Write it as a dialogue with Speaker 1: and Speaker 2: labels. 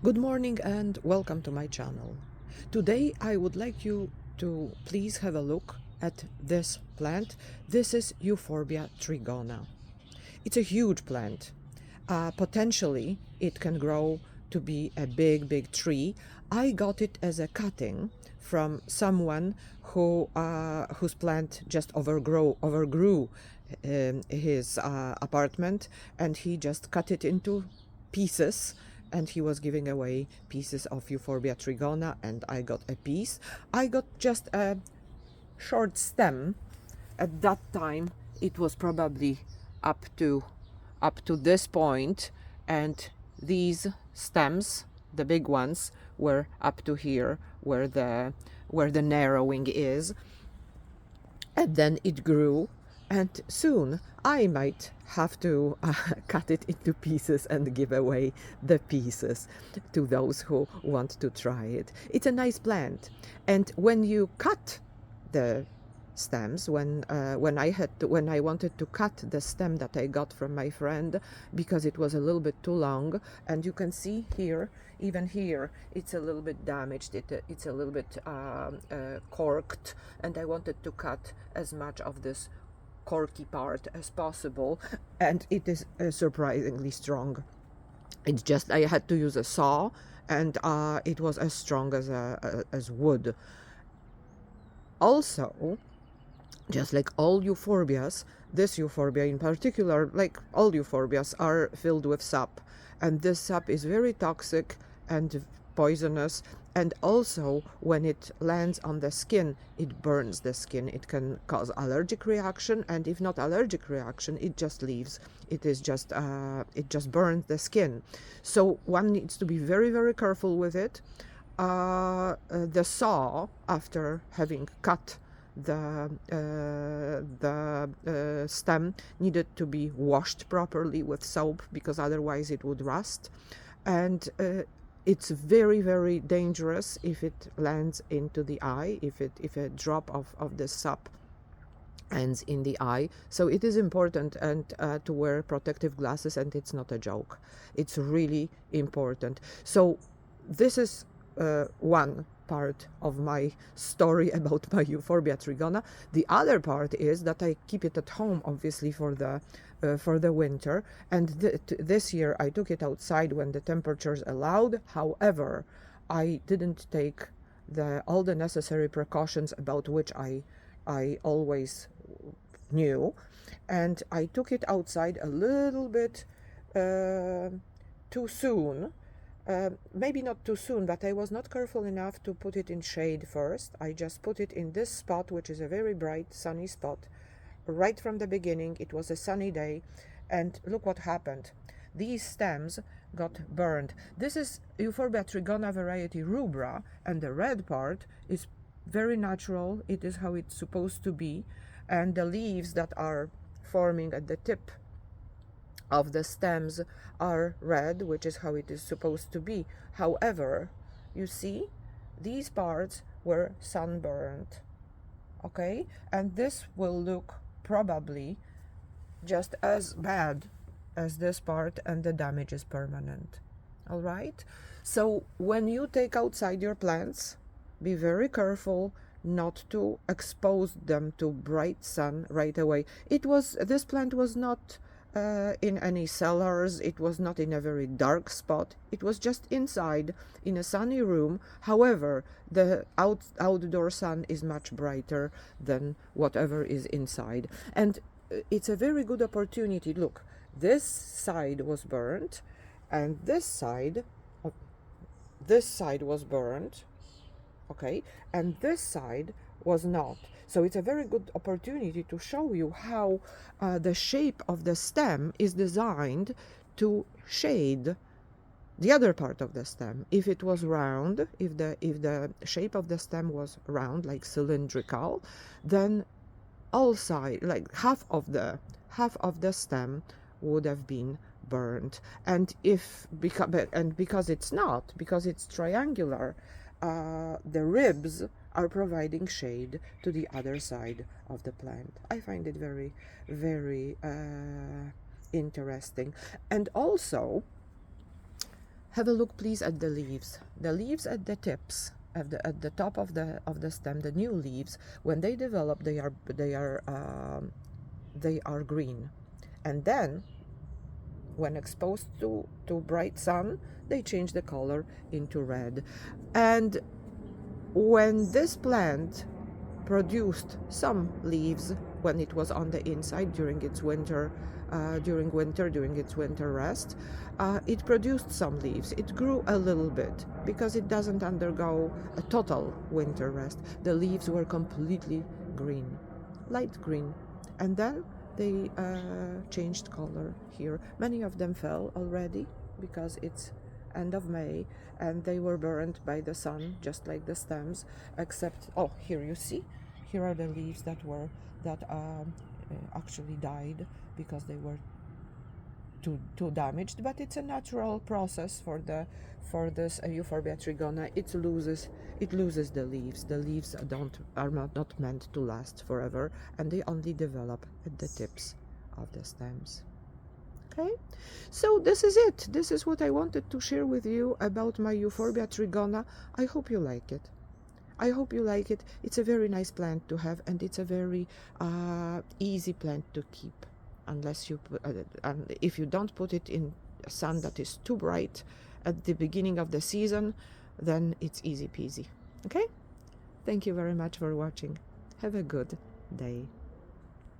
Speaker 1: Good morning and welcome to my channel. Today I would like you to please have a look at this plant. This is Euphorbia trigona. It's a huge plant. Potentially it can grow to be a big tree. I got it as a cutting from someone whose plant just overgrew his apartment, and he just cut it into pieces, and he was giving away pieces of Euphorbia trigona, and I got a piece. I got just a short stem. At that time it was probably up to this point, and these stems, the big ones, were up to here where the narrowing is, and then it grew, and soon I might have to cut it into pieces and give away the pieces to those who want to try it. It's a nice plant, and when you cut the stems, when I wanted to cut the stem that I got from my friend, because it was a little bit too long, and you can see here, even here, it's a little bit damaged, it's a little bit corked, and I wanted to cut as much of this corky part as possible, and it is surprisingly strong. It's just I had to use a saw, and it was as strong as wood. Also, just like all euphorbias, this euphorbia in particular, like all euphorbias, are filled with sap, and this sap is very toxic and poisonous, and also when it lands on the skin, it burns the skin. It can cause allergic reaction, and if not allergic reaction, it just leaves. It just burns the skin. So one needs to be very careful with it. The saw, after having cut the stem, needed to be washed properly with soap, because otherwise it would rust, and it's very dangerous if it lands into the eye, if a drop of the sap ends in the eye. So it is important and to wear protective glasses, and it's not a joke. It's really important. So this is one part of my story about my Euphorbia trigona. The other part is that I keep it at home, obviously, for the winter, and this year I took it outside when the temperatures allowed. However, I didn't take all the necessary precautions about which I always knew, and I took it outside a little bit too soon. Maybe not too soon, but I was not careful enough to put it in shade first. I just put it in this spot, which is a very bright sunny spot. Right from the beginning, it was a sunny day, and look what happened. These stems got burned. This is Euphorbia trigona variety rubra, and the red part is very natural. It is how it's supposed to be, and the leaves that are forming at the tip of the stems are red, which is how it is supposed to be. However, you see, these parts were sunburned, okay, and this will look probably just as bad as this part, and the damage is permanent. All right, so when you take outside your plants, be very careful not to expose them to bright sun right away. This plant was not in any cellars. It was not in a very dark spot. It was just inside in a sunny room. However, the outdoor sun is much brighter than whatever is inside, and it's a very good opportunity. Look, this side was burnt, and this side was burnt, okay, and this side was not. So it's a very good opportunity to show you how the shape of the stem is designed to shade the other part of the stem. If it was round, if the shape of the stem was round, like cylindrical, then all sides, like half of the stem would have been burned. And because it's not, because it's triangular, the ribs are providing shade to the other side of the plant. I find it very interesting. And also, Have a look, please, at the leaves. The leaves at the tips, at the top of the stem, the new leaves, when they develop, they are green, and then when exposed to bright sun, they change the color into red. And when this plant produced some leaves when it was on the inside during its winter, during its winter rest, it produced some leaves. It grew a little bit because it doesn't undergo a total winter rest. The leaves were completely green, light green, and then they changed color here. Many of them fell already because it's end of May, and they were burned by the sun, just like the stems, except, oh, here you see, here are the leaves that actually died because they were too damaged. But it's a natural process for this Euphorbia trigona. It loses the leaves. The leaves are not meant to last forever, and they only develop at the tips of the stems. Okay, so this is it. This is what I wanted to share with you about my Euphorbia trigona. I hope you like it. I hope you like it. It's a very nice plant to have, and it's a very easy plant to keep, unless you if you don't put it in a sun that is too bright at the beginning of the season, then it's easy peasy. Okay, thank you very much for watching. Have a good day.